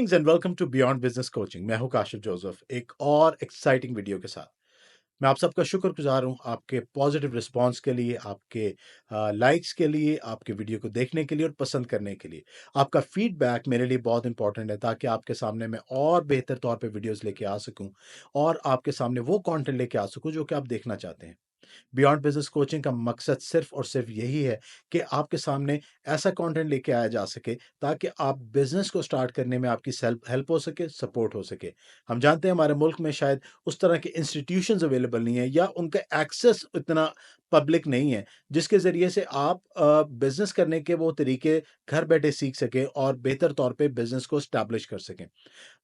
Greetings and welcome to beyond business coaching. मैं हूं Kashif Joseph, एक और एक्साइटिंग वीडियो के साथ। मैं आप सबका शुक्रगुजार हूं आपके पॉजिटिव रिस्पांस के लिए, आपके लाइक्स के लिए, आपके वीडियो को देखने के लिए और पसंद करने के लिए। आपका फीडबैक मेरे लिए बहुत इंपॉर्टेंट है ताकि आपके सामने मैं और बेहतर तौर पे वीडियोस लेके आ सकूं और आपके सामने वो कंटेंट लेके आ सकूं जो कि आप देखना चाहते हैं। बियॉन्ड बिजनेस कोचिंग का मकसद सिर्फ और सिर्फ यही है कि आपके सामने ऐसा कंटेंट लेके आया जा सके ताकि आप बिजनेस को स्टार्ट करने में आपकी सेल्फ हेल्प हो सके, सपोर्ट हो सके। हम जानते हैं हमारे मुल्क में शायद उस तरह के इंस्टीट्यूशंस अवेलेबल नहीं है या उनका एक्सेस इतना पब्लिक नहीं है जिसके ज़रिए से आप बिज़नेस करने के वो तरीके घर बैठे सीख सकें और बेहतर तौर पे बिज़नेस को एस्टैब्लिश कर सकें।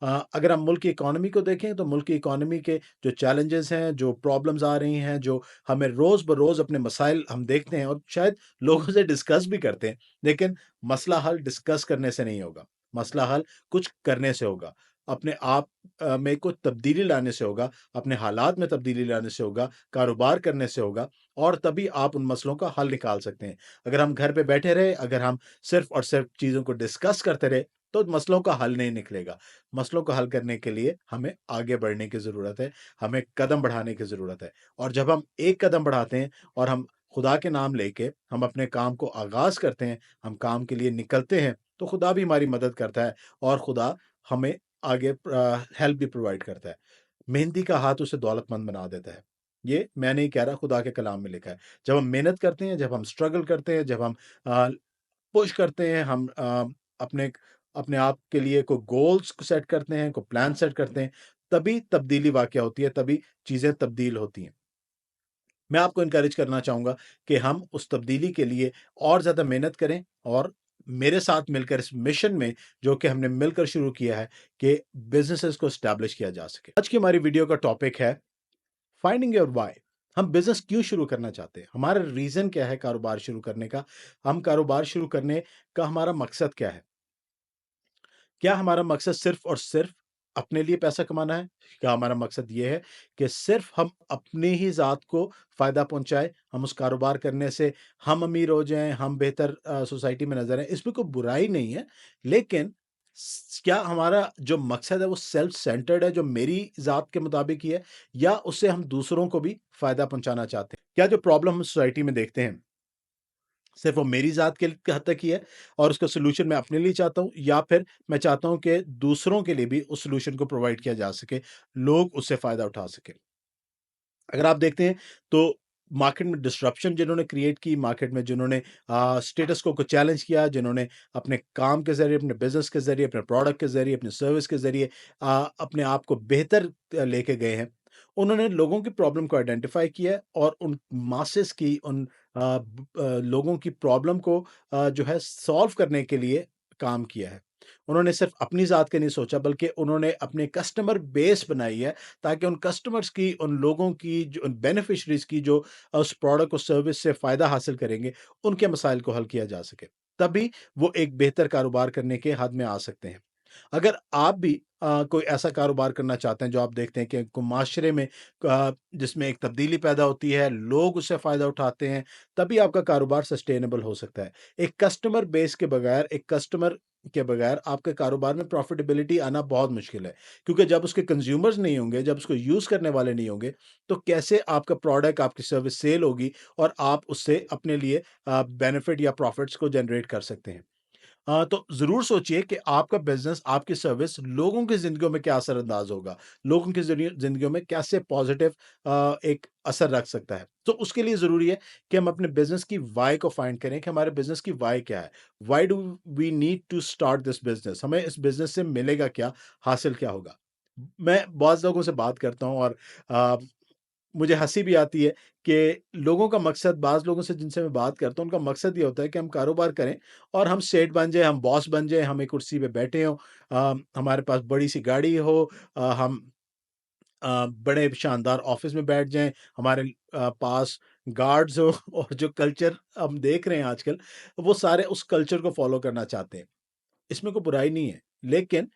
अगर हम मुल्क की इकोनॉमी को देखें तो मुल्क की इकोनॉमी के जो चैलेंजेस हैं, जो प्रॉब्लम्स आ रही हैं, जो हमें रोज़ बरोज़ अपने मसाइल हम देखते हैं और शायद लोगों से डिस्कस भी करते हैं, लेकिन मसला हल डिस्कस करने से नहीं होगा। मसला हल कुछ करने से होगा। अपने आप में कुछ तब्दीली लाने से होगा, अपने हालात में तब्दीली लाने से होगा, कारोबार करने से होगा और तभी आप उन मसलों का हल निकाल सकते हैं। अगर हम घर पे बैठे रहे, अगर हम सिर्फ़ और सिर्फ़ चीज़ों को डिस्कस करते रहे, तो मसलों का हल नहीं निकलेगा। मसलों को हल करने के लिए हमें आगे बढ़ने की ज़रूरत है, हमें कदम बढ़ाने की ज़रूरत है और जब हम एक कदम बढ़ाते हैं और हम खुदा के नाम लेके हम अपने काम को आगाज़ करते हैं, हम काम के लिए निकलते हैं, तो खुदा भी हमारी मदद करता है और खुदा हमें आगे हेल्प भी प्रोवाइड करता है। मेहनती का हाथ उसे दौलतमंद बना देता है। ये मैं नहीं कह रहा, खुदा के कलाम में लिखा है। जब हम मेहनत करते हैं, जब हम स्ट्रगल करते हैं, जब हम अ, पुश करते हैं, हम अपने अपने आप के लिए कोई गोल्स को सेट करते हैं, कोई प्लान सेट करते हैं, तभी तब्दीली वाक़या होती है, तभी चीज़ें तब्दील होती हैं। मैं आपको एनकरेज करना चाहूँगा कि हम उस तब्दीली के लिए और ज़्यादा मेहनत करें और मेरे साथ मिलकर इस मिशन में जो कि हमने मिलकर शुरू किया है कि बिज़नेसेस को एस्टैब्लिश किया जा सके। आज की हमारी वीडियो का टॉपिक है फाइंडिंग योर व्हाई। हम बिज़नेस क्यों शुरू करना चाहते हैं? हमारा रीज़न क्या है कारोबार शुरू करने का? हम कारोबार शुरू करने का हमारा मकसद क्या है? क्या हमारा मकसद सिर्फ़ और सिर्फ़ अपने लिए पैसा कमाना है? क्या हमारा मकसद ये है कि सिर्फ़ हम अपनी ही ज़ात को फ़ायदा पहुँचाएँ, हम उस कारोबार करने से हम अमीर हो जाएँ, हम बेहतर सोसाइटी में नज़र आएँ, इसमें कोई बुराई नहीं है। लेकिन क्या हमारा जो मकसद है वो सेल्फ सेंटर्ड है, जो मेरी ज़ात के मुताबिक ही है या उससे हम दूसरों को भी फ़ायदा पहुँचाना चाहते हैं? क्या जो प्रॉब्लम हम सोसाइटी में देखते हैं सिर्फ़ वो मेरी ज़ात के हद तक ही है और उसका सॉल्यूशन मैं अपने लिए चाहता हूँ या फिर मैं चाहता हूँ कि दूसरों के लिए भी उस सॉल्यूशन को प्रोवाइड किया जा सके, लोग उससे फ़ायदा उठा सकें। अगर आप देखते हैं तो मार्केट में डिसरप्शन जिन्होंने क्रिएट की, मार्केट में जिन्होंने स्टेटस को चैलेंज किया, जिन्होंने अपने काम के ज़रिए, अपने बिज़नेस के ज़रिए, अपने प्रोडक्ट के ज़रिए, अपनी सर्विस के ज़रिए अपने आप को बेहतर लेके गए हैं। उन्होंने लोगों की प्रॉब्लम को आइडेंटिफ़ाई किया है और उन मासेस की, उन लोगों की प्रॉब्लम को जो है सॉल्व करने के लिए काम किया है। उन्होंने सिर्फ़ अपनी ज़ात के नहीं सोचा बल्कि उन्होंने अपने कस्टमर बेस बनाई है ताकि उन कस्टमर्स की, उन लोगों की, जो उन बेनिफिशरीज़ की जो उस प्रोडक्ट और सर्विस से फ़ायदा हासिल करेंगे, उनके मसाइल को हल किया जा सके। तभी वो एक बेहतर कारोबार करने के हद में आ सकते हैं। अगर आप भी कोई ऐसा कारोबार करना चाहते हैं जो आप देखते हैं कि माशरे में जिसमें एक तब्दीली पैदा होती है, लोग उससे फ़ायदा उठाते हैं, तभी आपका कारोबार सस्टेनेबल हो सकता है। एक कस्टमर बेस के बगैर, एक कस्टमर के बगैर आपके कारोबार में प्रॉफ़िटेबिलिटी आना बहुत मुश्किल है। क्योंकि जब उसके कंज़्यूमर्स नहीं होंगे, जब उसको यूज़ करने वाले नहीं होंगे, तो कैसे आपका प्रोडक्ट, आपकी सर्विस सेल होगी और आप उससे अपने लिए बेनिफिट या प्रॉफ़िट्स को जनरेट कर सकते हैं। तो ज़रूर सोचिए कि आपका बिज़नेस, आपकी सर्विस लोगों की ज़िंदगियों में क्या असर-अंदाज़ होगा? लोगों की ज़िंदगियों में कैसे पॉज़िटिव एक असर रख सकता है? तो उसके लिए ज़रूरी है कि हम अपने बिज़नेस की व्हाय को फाइंड करें कि हमारे बिज़नेस की व्हाय क्या है? Why do we need to start this business? हमें इस बिज़नेस से मिलेगा क्या? हासिल क्या होगा? मैं बहुत लोगों से बात करता हूँ और अ, मुझे हँसी भी आती है कि लोगों का मकसद, बाज़ लोगों से जिनसे मैं बात करता हूँ, उनका मकसद ये होता है कि हम कारोबार करें और हम सेठ बन जाएँ, हम बॉस बन जाएँ, हम एक कुर्सी पे बैठे हों, हमारे पास बड़ी-सी गाड़ी हो, हम बड़े शानदार ऑफ़िस में बैठ जाएँ, हमारे पास गार्ड्स हो और जो कल्चर हम देख रहे हैं आजकल, वो सारे उस कल्चर को फ़ॉलो करना चाहते हैं। इसमें कोई बुराई नहीं है, लेकिन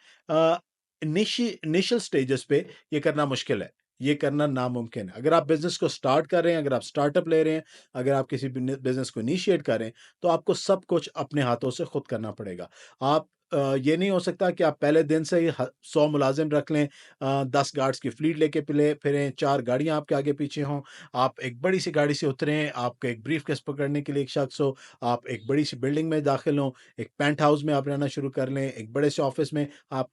इनिशियल स्टेजेस पे ये करना मुश्किल है, ये करना नामुमकिन है। अगर आप बिज़नेस को स्टार्ट कर रहे हैं, अगर आप स्टार्टअप ले रहे हैं, अगर आप किसी बिज़नेस को इनिशिएट कर रहे हैं, तो आपको सब कुछ अपने हाथों से खुद करना पड़ेगा। आप ये नहीं हो सकता कि आप पहले दिन से ही 100 मुलाजिम रख लें, 10 गार्ड्स की फ्लीट लेके पिले फिरें, 4 गाड़ियाँ आपके आगे-पीछे हों, आप एक बड़ी-सी गाड़ी से उतरें, आपका एक ब्रीफ़केस पकड़ने के लिए एक शख्स हो, आप एक बड़ी-सी बिल्डिंग में दाखिल हों, एक पेंट हाउस में आप रहना शुरू कर लें, एक बड़े से ऑफ़िस में आप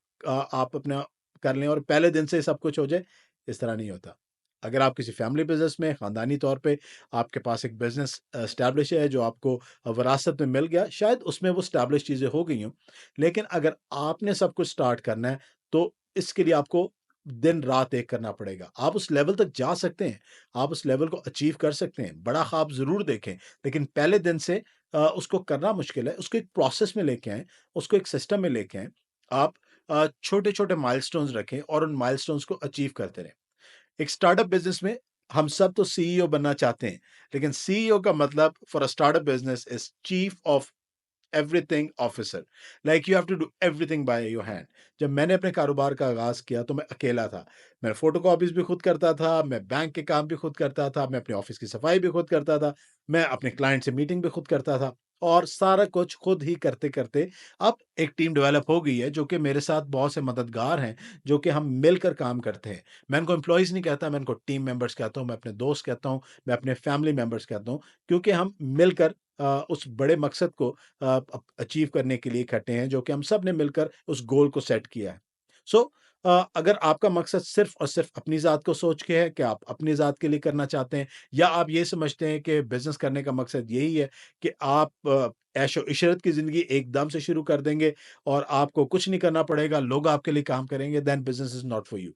अपना कर लें और पहले दिन से सब कुछ हो जाए, इस तरह नहीं होता। अगर आप किसी फैमिली बिज़नेस में ख़ानदानी तौर पे आपके पास एक बिज़नेस एस्टेब्लिश है जो आपको विरासत में मिल गया, शायद उसमें वो एस्टेब्लिश चीज़ें हो गई हों। लेकिन अगर आपने सब कुछ स्टार्ट करना है, तो इसके लिए आपको दिन-रात एक करना पड़ेगा। आप उस लेवल तक जा सकते हैं, आप उस लेवल को अचीव कर सकते हैं, बड़ा ख़्वाब ज़रूर देखें, लेकिन पहले दिन से उसको करना मुश्किल है। उसको एक प्रोसेस में लेके आएँ, उसको एक सिस्टम में लेके आएँ। आप छोटे-छोटे माइलस्टोन्स रखें और उन माइलस्टोन्स को अचीव करते रहें। एक स्टार्टअप बिज़नेस में हम सब तो सीईओ बनना चाहते हैं, लेकिन सीईओ का मतलब for a startup business is chief of everything officer, like you have to do everything by your hand. जब मैंने अपने कारोबार का आगाज़ किया तो मैं अकेला था। मैं फ़ोटोकॉपीज़ भी खुद करता था, मैं बैंक के काम भी खुद करता था, मैं अपने ऑफ़िस की सफाई भी खुद करता था, मैं अपने क्लाइंट से मीटिंग भी खुद करता था और सारा कुछ खुद ही करते-करते अब एक टीम डेवलप हो गई है जो कि मेरे साथ बहुत से मददगार हैं, जो कि हम मिलकर काम करते हैं। मैं इनको एम्प्लॉइज़ नहीं कहता, मैं इनको टीम मेंबर्स कहता हूँ, मैं अपने दोस्त कहता हूँ, मैं अपने फैमिली मेंबर्स कहता हूँ, क्योंकि हम मिलकर उस बड़े मकसद को अचीव करने के लिए इकट्ठे हैं, जो कि हम सब ने मिलकर उस गोल को सेट किया है। सो अगर आपका मकसद सिर्फ़ और सिर्फ़ अपनी ज़ात को सोच के है कि आप अपनी ज़ात के लिए करना चाहते हैं या आप ये समझते हैं कि बिज़नेस करने का मकसद यही है कि आप ऐशो-इशरत की ज़िंदगी एकदम से शुरू कर देंगे और आपको कुछ नहीं करना पड़ेगा, लोग आपके लिए काम करेंगे, then business is not for you.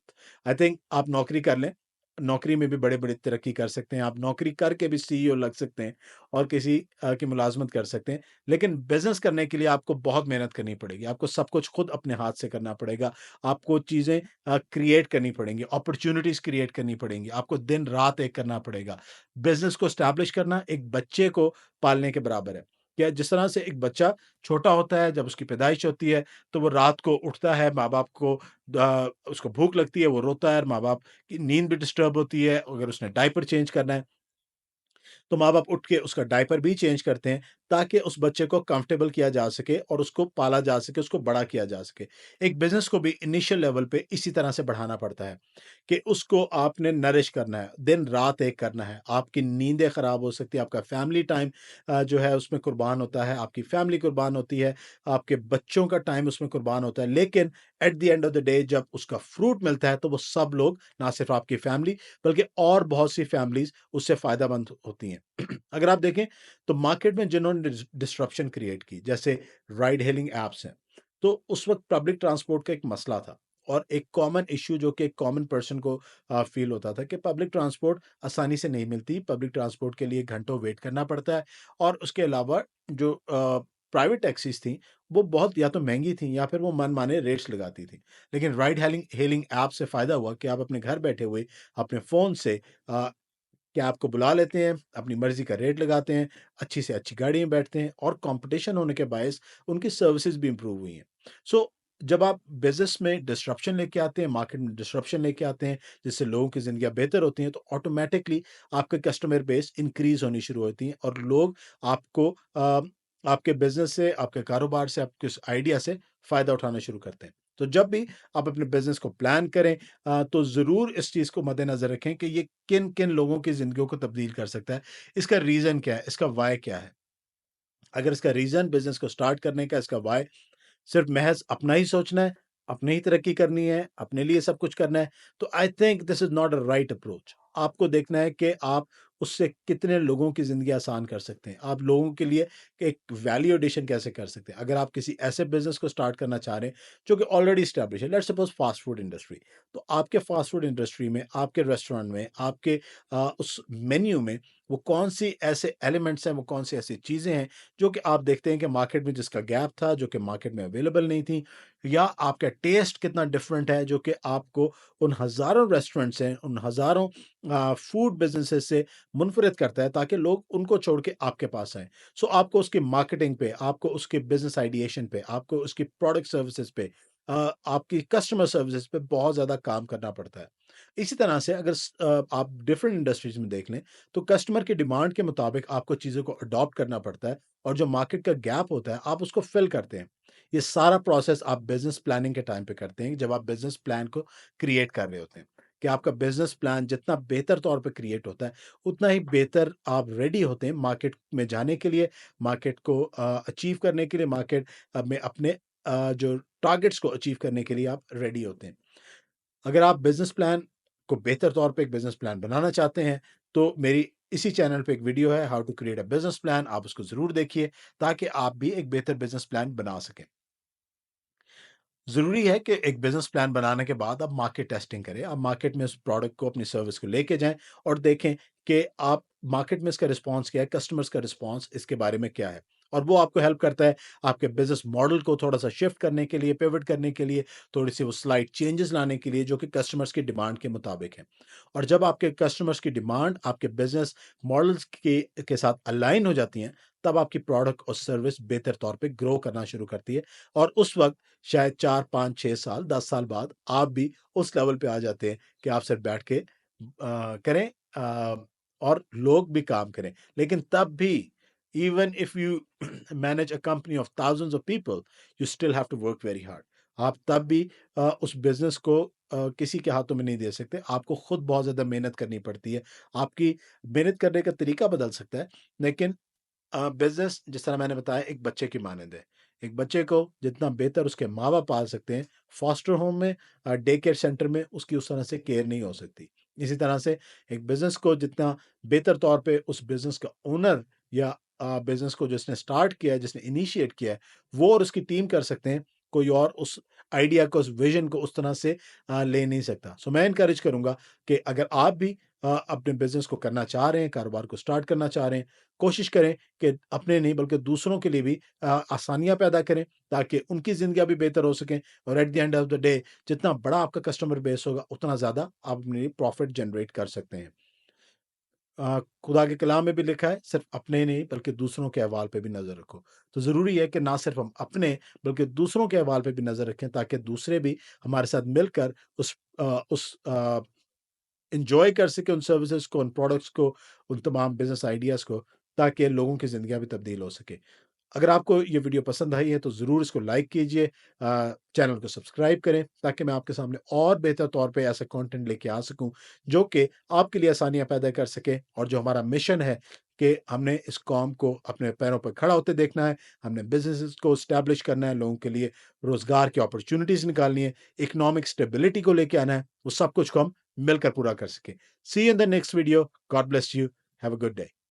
I think आप नौकरी कर लें, नौकरी में भी बड़े-बड़े तरक्की कर सकते हैं, आप नौकरी करके भी सीईओ लग सकते हैं और किसी की मुलाज़मत कर सकते हैं। लेकिन बिज़नेस करने के लिए आपको बहुत मेहनत करनी पड़ेगी, आपको सब कुछ खुद अपने हाथ से करना पड़ेगा, आपको चीज़ें क्रिएट करनी पड़ेंगी, अपॉर्च्युनिटीज़ क्रिएट करनी पड़ेंगी, आपको दिन-रात एक करना पड़ेगा। बिज़नेस को एस्टैब्लिश करना एक बच्चे को पालने के बराबर है। क्या जिस तरह से एक बच्चा छोटा होता है, जब उसकी पैदाइश होती है, तो वो रात को उठता है, माँ-बाप को उसको भूख लगती है, वो रोता है और माँ-बाप की नींद भी डिस्टर्ब होती है, अगर उसने डायपर चेंज करना है तो माँ-बाप उठ के उसका डायपर भी चेंज करते हैं, ताकि उस बच्चे को कंफर्टेबल किया जा सके और उसको पाला जा सके, उसको बड़ा किया जा सके। एक बिज़नेस को भी इनिशियल लेवल पे इसी तरह से बढ़ाना पड़ता है, कि उसको आपने नरिश करना है, दिन-रात एक करना है। आपकी नींदें खराब हो सकती हैं, आपका फैमिली टाइम जो है उसमें कुर्बान होता है, आपकी फैमिली कुर्बान होती है, आपके बच्चों का टाइम उसमें कुर्बान होता है। लेकिन at the end of the day जब उसका फ्रूट मिलता है, तो वो सब लोग, ना सिर्फ़ आपकी फैमिली, बल्कि और बहुत सी फैमिलीज़ उससे फ़ायदेमंद होती हैं। अगर आप देखें तो मार्केट में जिन्होंने डिस्ट्रप्शन क्रिएट की, जैसे राइड हेलिंग एप्स हैं, तो उस वक्त पब्लिक ट्रांसपोर्ट का एक मसला था और एक कॉमन इश्यू जो कि एक कॉमन पर्सन को फील होता था कि पब्लिक ट्रांसपोर्ट आसानी से नहीं मिलती, पब्लिक ट्रांसपोर्ट के लिए घंटों वेट करना पड़ता है और उसके अलावा जो प्राइवेट टैक्सीज थी वो बहुत या तो महंगी थी या फिर वो मनमाने रेट्स लगाती थी। लेकिन राइड हेलिंग हेलिंग ऐप से फ़ायदा हुआ कि आप अपने घर बैठे हुए अपने फ़ोन से क्या आपको बुला लेते हैं, अपनी मर्ज़ी का रेट लगाते हैं, अच्छी से अच्छी गाड़ी में बैठते हैं और कॉम्पिटिशन होने के बायस उनकी सर्विसेज़ भी इम्प्रूव हुई हैं। सो जब आप बिज़नेस में डिसरप्शन लेके आते हैं, मार्केट में डिसरप्शन लेके आते हैं, जिससे लोगों की ज़िंदगियाँ बेहतर होती हैं, तो ऑटोमैटिकली आपका कस्टमर बेस इंक्रीज़ होनी शुरू होती है और लोग आपको आपके बिज़नेस से, आपके कारोबार से, आपके उस आइडिया से फ़ायदा उठाना शुरू करते हैं। तो जब भी आप अपने बिज़नेस को प्लान करें तो ज़रूर इस चीज़ को मद्देनज़र रखें कि ये किन-किन लोगों की ज़िंदगियों को तब्दील कर सकता है। इसका रीज़न क्या है? इसका व्हाय क्या है? अगर इसका रीज़न बिज़नेस को स्टार्ट करने का, इसका व्हाय सिर्फ़ महज़ अपना ही सोचना है, अपनी ही तरक्की करनी है, अपने लिए सब कुछ करना है, तो I think this is not a right approach. आपको देखना है कि आप उससे कितने लोगों की ज़िंदगी आसान कर सकते हैं। आप लोगों के लिए एक वैल्यू एडिशन कैसे कर सकते हैं। अगर आप किसी ऐसे बिज़नेस को स्टार्ट करना चाह रहे हैं, जो कि ऑलरेडी एस्टेब्लिश है, let's suppose fast food industry. तो आपके फास्ट फूड इंडस्ट्री में, आपके रेस्टोरेंट में, आपके उस मेन्यू में वो कौन-सी ऐसे एलिमेंट्स हैं, वो कौन-सी ऐसी चीज़ें हैं जो कि आप देखते हैं कि मार्केट में जिसका गैप था, जो कि मार्केट में अवेलेबल नहीं थी या आपका टेस्ट कितना डिफरेंट है जो कि आपको उन हज़ारों रेस्टोरेंट्स हैं, उन हज़ारों फूड बिज़नेसेस से मुनफ़रिद करता है ताकि लोग उनको छोड़ के आपके पास आएँ। सो आपको उसकी मार्केटिंग पे, आपको उसके बिज़नेस आइडिएशन पे, आपको उसकी प्रोडक्ट सर्विसेज़ पे आपकी कस्टमर सर्विसेज़ पे बहुत ज़्यादा काम करना पड़ता है। इसी तरह से अगर आप डिफरेंट इंडस्ट्रीज़ में देख लें, तो कस्टमर की डिमांड के मुताबिक आपको चीज़ों को अडॉप्ट करना पड़ता है और जो मार्केट का गैप होता है, आप उसको फ़िल करते हैं। ये सारा प्रोसेस आप बिज़नेस प्लानिंग के टाइम पे करते हैं, जब आप बिज़नेस प्लान को क्रिएट कर रहे होते हैं, कि आपका बिज़नेस प्लान जितना बेहतर तौर पे क्रिएट होता है, उतना ही बेहतर आप रेडी होते हैं मार्केट में जाने के लिए, मार्केट को अचीव करने के लिए, मार्केट में अपने जो टारगेट्स को अचीव करने के लिए आप रेडी होते हैं। अगर आप बिज़नेस प्लान को बेहतर तौर पे एक बिज़नेस प्लान बनाना चाहते हैं, तो मेरी इसी चैनल पे एक वीडियो है, how to create a business plan, आप उसको ज़रूर देखिए, ताकि आप भी एक बेहतर बिज़नेस प्लान बना सकें। ज़रूरी है कि एक बिज़नेस प्लान बनाने के बाद आप मार्केट टेस्टिंग करें। आप मार्केट में उस प्रोडक्ट को, अपनी सर्विस को लेके जाएँ और देखें कि आप मार्केट में इसका रिस्पॉन्स क्या है, कस्टमर्स का रिस्पॉन्स इसके बारे में क्या है। और वो आपको हेल्प करता है आपके बिज़नेस मॉडल को थोड़ा-सा शिफ्ट करने के लिए, पिवट करने के लिए, थोड़ी-सी वो स्लाइट चेंजेस लाने के लिए, जो कि कस्टमर्स की डिमांड के मुताबिक हैं। और जब आपके कस्टमर्स की डिमांड आपके बिज़नेस मॉडल्स के साथ अलाइन हो जाती हैं, तब आपकी प्रोडक्ट और सर्विस बेहतर तौर पे ग्रो करना शुरू करती है और उस वक़्त शायद 4, 5, 6 साल, 10 साल बाद आप भी उस लेवल पे आ जाते हैं कि आप सिर्फ बैठ के करें और लोग भी काम करें। लेकिन तब भी even if you manage a company of thousands of people, you still have to work very hard. आप तब भी उस बिज़नेस को किसी के हाथों में नहीं दे सकते। आपको खुद बहुत ज़्यादा मेहनत करनी पड़ती है। आपकी मेहनत करने का तरीका बदल सकता है, लेकिन बिज़नेस जिस तरह मैंने बताया एक बच्चे की मानंद है। एक बच्चे को जितना बेहतर उसके माँ-बाप पाल सकते हैं, फॉस्टर होम में डे केयर सेंटर में उसकी उस तरह से केयर नहीं हो सकती। इसी तरह से एक बिज़नेस को जितना बेहतर तौर पे उस बिज़नेस का ओनर या बिज़नेस को जिसने स्टार्ट किया है, जिसने इनिशिएट किया है, वो और उसकी टीम कर सकते हैं, कोई और उस आइडिया को, उस विज़न को उस तरह से ले नहीं सकता। सो मैं एनकरेज करूँगा कि अगर आप भी अपने बिज़नेस को करना चाह रहे हैं, कारोबार को स्टार्ट करना चाह रहे हैं, कोशिश करें कि अपने नहीं बल्कि दूसरों के लिए भी आसानियाँ पैदा करें, ताकि उनकी ज़िंदगियाँ भी बेहतर हो सकें और at the end of the day जितना बड़ा आपका कस्टमर बेस होगा, उतना ज़्यादा आप अपने लिए प्रॉफ़िट जनरेट कर सकते हैं। खुदा के कलाम में भी लिखा है, सिर्फ़ अपने नहीं बल्कि दूसरों के अहवाल पे भी नज़र रखो। तो ज़रूरी है कि ना सिर्फ़ हम अपने बल्कि दूसरों के अहवाल पे भी नज़र रखें, ताकि दूसरे भी हमारे साथ मिलकर उस एन्जॉय कर सकें उन सर्विसेज़ को, उन प्रोडक्ट्स को, उन तमाम बिज़नेस आइडियाज़ को, ताकि लोगों की ज़िंदगियाँ भी तब्दील हो सके। अगर आपको ये वीडियो पसंद आई है तो ज़रूर इसको लाइक कीजिए, चैनल को सब्सक्राइब करें, ताकि मैं आपके सामने और बेहतर तौर पे ऐसा कंटेंट लेके आ सकूँ, जो कि आपके लिए आसानियाँ पैदा कर सके और जो हमारा मिशन है कि हमने इस कौम को अपने पैरों पर खड़ा होते देखना है, हमने बिज़नेसेस को एस्टेब्लिश करना है, लोगों के लिए रोज़गार की अपॉर्च्युनिटीज़ निकालनी है, इकोनॉमिक स्टेबिलिटी को लेके आना है, वो सब कुछ को हम मिलकर पूरा कर सकें। See you in the next video. God bless you. Have a good day.